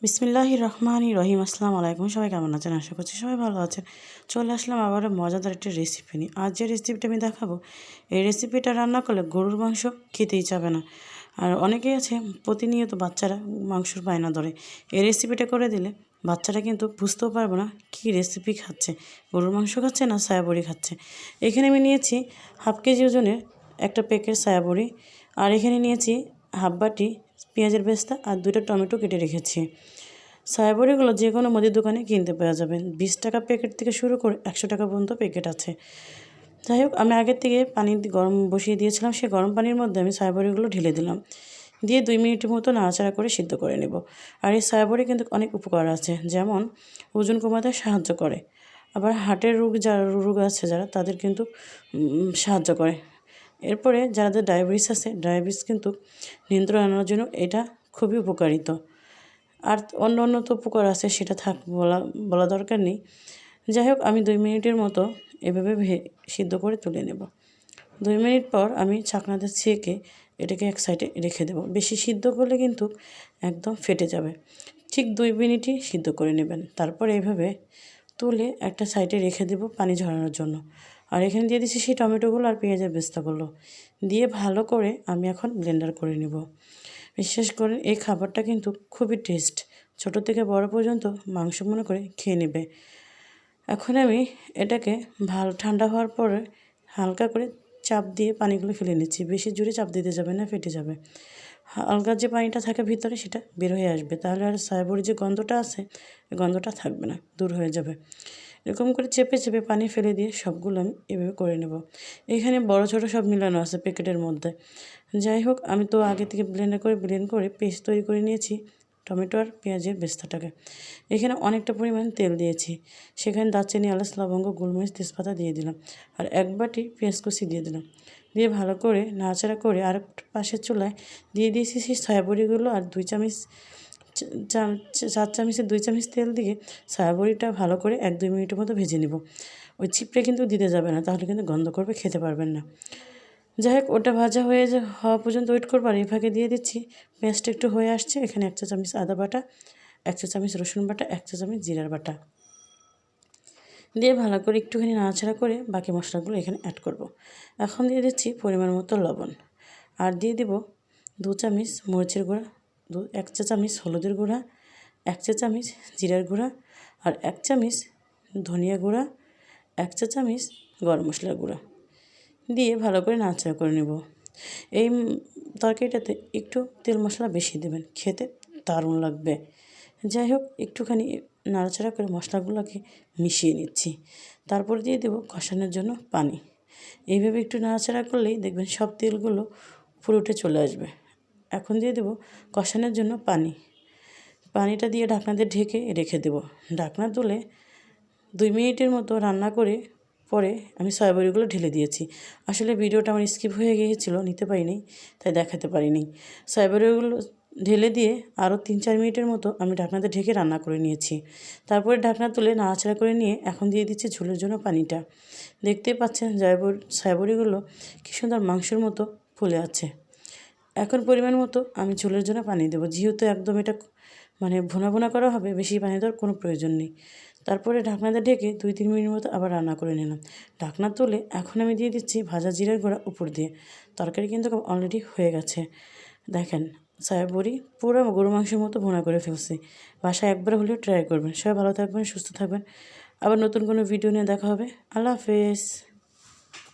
বিসমিল্লাহির রহমানির রহিম। আসসালামু আলাইকুম। সবাই কেমন আছেন? আশা করছি সবাই ভালো আছেন। চলে আসলাম আবারও মজাদার একটা রেসিপি নিয়ে। আজ যে রেসিপিটা আমি দেখাবো, এই রেসিপিটা রান্না করলে গরুর মাংস খেতেই চাবে না। আর অনেকেই আছে প্রতিনিয়ত বাচ্চারা মাংসর বায়না ধরে। এই রেসিপিটা করে দিলে বাচ্চারা কিন্তু বুঝতেও পারবে না কী রেসিপি খাচ্ছে, গরুর মাংস খাচ্ছে না সয়াবড়ি খাচ্ছে। এখানে আমি নিয়েছি হাফ কেজি ওজনের একটা প্যাকেট সয়াবড়ি, আর এখানে নিয়েছি হাফ বাটি পেঁয়াজের বেস্তা আর 2টা টমেটো কেটে রেখেছি। সয়াবড়িগুলো যে কোনো মুদির দোকানে কিনতে পাওয়া যাবে। 20 টাকা প্যাকেট থেকে শুরু করে 100 টাকা পর্যন্ত প্যাকেট আছে। যাই হোক, আমি আগের থেকে পানি গরম বসিয়ে দিয়েছিলাম। সেই গরম পানির মধ্যে আমি সয়াবড়িগুলো ঢেলে দিলাম, দিয়ে 2 মিনিটের মতো নাড়াচাড়া করে সিদ্ধ করে নেব। আর এই সয়াবড়ি কিন্তু অনেক উপকার আছে, যেমন ওজন কমাতে সাহায্য করে, আবার হার্টের রোগ আছে যারা, তাদের কিন্তু সাহায্য করে। এরপরে যাদের ডায়াবেটিস আছে, ডায়াবেটিস কিন্তু নিয়ন্ত্রণে আনার জন্য এটা খুবই উপকারিত। আর অন্য তো উপকার আছে, সেটা বলা দরকার নেই। যাই হোক, আমি 2 মিনিটের মতো এভাবে সিদ্ধ করে তুলে নেব। 2 মিনিট পর আমি ছাঁকনাতে ছেঁকে এটাকে এক সাইডে রেখে দেব। বেশি সিদ্ধ করলে কিন্তু একদম ফেটে যাবে। ঠিক 2 মিনিটই সিদ্ধ করে নেবেন। তারপর এইভাবে তুলে একটা সাইডে রেখে দেব পানি ঝরানোর জন্য। আর এখানে দিয়ে দিচ্ছি সেই টমেটোগুলো আর পেঁয়াজের বেস্তাগুলো দিয়ে ভালো করে আমি এখন ব্লেন্ডার করে নেব। বিশ্বাস করেন, এই খাবারটা কিন্তু খুবই টেস্ট। ছোট থেকে বড় পর্যন্ত মাংস মনে করে খেয়ে নেবে। এখন আমি এটাকে ভালো ঠান্ডা হওয়ার পরে হালকা করে চাপ দিয়ে পানিগুলো ফেলে নিচ্ছি। বেশি জোরে চাপ দিতে যাবে না, ফেটে যাবে। হালকা যে পানিটা থাকে ভিতরে, সেটা বের হয়ে আসবে। তাহলে আর সয়াবড়ির যে গন্ধটা আছে, এই গন্ধটা থাকবে না, দূর হয়ে যাবে। এরকম করে চেপে চেপে পানি ফেলে দিয়ে সবগুলো আমি এভাবে করে নেব। এখানে বড় ছোট সব মিলানো আছে প্যাকেটের মধ্যে। যাই হোক, আমি তো আগে থেকে ব্লেন্ড করে পেস্ট তৈরি করে নিয়েছি টমেটো আর পেঁয়াজের বেস্তাটাকে। এখানে অনেকটা পরিমাণ তেল দিয়েছি। সেখানে দারচিনি, এলাচ, লবঙ্গ, গোলমরিচ, তেজপাতা দিয়ে দিলাম। আর 1 বাটি পেঁয়াজ কুচি দিয়ে দিলাম। দিয়ে ভালো করে নাড়াচাড়া করে আর পাশের চুলায় দিয়ে দিয়েছি সেই সয়াবড়িগুলো, আর 2 চামচ 4 চামচের 2 চামচ তেল দিয়ে সয়াবড়িটা ভালো করে 1-2 মিনিটের মতো ভেজে নেব। ওই চিপড়ে কিন্তু দিতে যাবে না, তাহলে কিন্তু গন্ধ করবে, খেতে পারবেন না। যাই হোক, ওটা ভাজা হওয়া পর্যন্ত ওয়েট করবো। আর এই ফাঁকে দিয়ে দিচ্ছি পেঁয়াজটা একটু হয়ে আসছে। এখানে 1 চা চামচ আদা বাটা, 1 চা চামচ রসুন বাটা, 1 চা চামচ জিরার বাটা দিয়ে ভালো করে একটুখানি নাড়াচাড়া করে বাকি মশলাগুলো এখানে অ্যাড করব। এখন দিয়ে দিচ্ছি পরিমাণ মতো লবণ, আর দিয়ে দেব 2 চামচ মরিচের গুঁড়া, 1 চা চামচ হলুদের গুঁড়া, 1 চা চামচ জিরার গুঁড়া, আর 1 চামচ ধনিয়া গুঁড়া, 1 চা চামচ গরম মশলার গুঁড়া দিয়ে ভালো করে নাড়াচাড়া করে নেব। এই তরকারিটাতে একটু তেল মশলা বেশি দেবেন, খেতে দারুণ লাগবে। যাই হোক, একটুখানি নাড়াচাড়া করে মশলাগুলোকে মিশিয়ে নিচ্ছি। তারপর দিয়ে দেব কষানোর জন্য পানি। এইভাবে একটু নাড়াচাড়া করলেই দেখবেন সব তেলগুলো উপরে উঠে চলে আসবে। এখন দিয়ে দেব কষানোর জন্য পানি। পানিটা দিয়ে ঢাকনা দিয়ে ঢেকে রেখে দেব। ঢাকনা তুলে 2 মিনিটের মতো রান্না করে পরে আমি সয়াবড়িগুলো ঢেলে দিয়েছি। আসলে ভিডিওটা আমার স্কিপ হয়ে গিয়েছিলো, নিতে পারিনি, তাই দেখাতে পারিনি। সয়াবড়িগুলো ঢেলে দিয়ে আরও 3-4 মিনিটের মতো আমি ঢাকনাতে ঢেকে রান্না করে নিয়েছি। তারপরে ঢাকনা তুলে নাড়াচাড়া করে নিয়ে এখন দিয়ে দিচ্ছি ঝোলের জন্য পানিটা। দেখতেই পাচ্ছেন সয়াবড়িগুলো কী সুন্দর মাংসের মতো ফুলে আছে। এখন পরিমাণ মতো আমি ঝোলের জন্য পানি দেবো। যেহেতু একদম এটা ভুনা ভুনা করা হবে, বেশি পানি দেওয়ার কোনো প্রয়োজন নেই। তারপরে ঢাকনাতে ঢেকে 2-3 মিনিট মতো আবার রান্না করে নিলাম। ঢাকনা তুলে এখন আমি দিয়ে দিচ্ছি ভাজা জিরার গুঁড়া উপর দিয়ে। তরকারি কিন্তু অলরেডি হয়ে গেছে। দেখেন, সয়াবড়ি পুরো গরু মাংসের মতো ভুনা করে ফেলছি। বাসায় একবার হলেও ট্রাই করবেন। সবাই ভালো থাকবেন, সুস্থ থাকবেন। আবার নতুন কোনো ভিডিও নিয়ে দেখা হবে। আল্লাহ হাফেজ।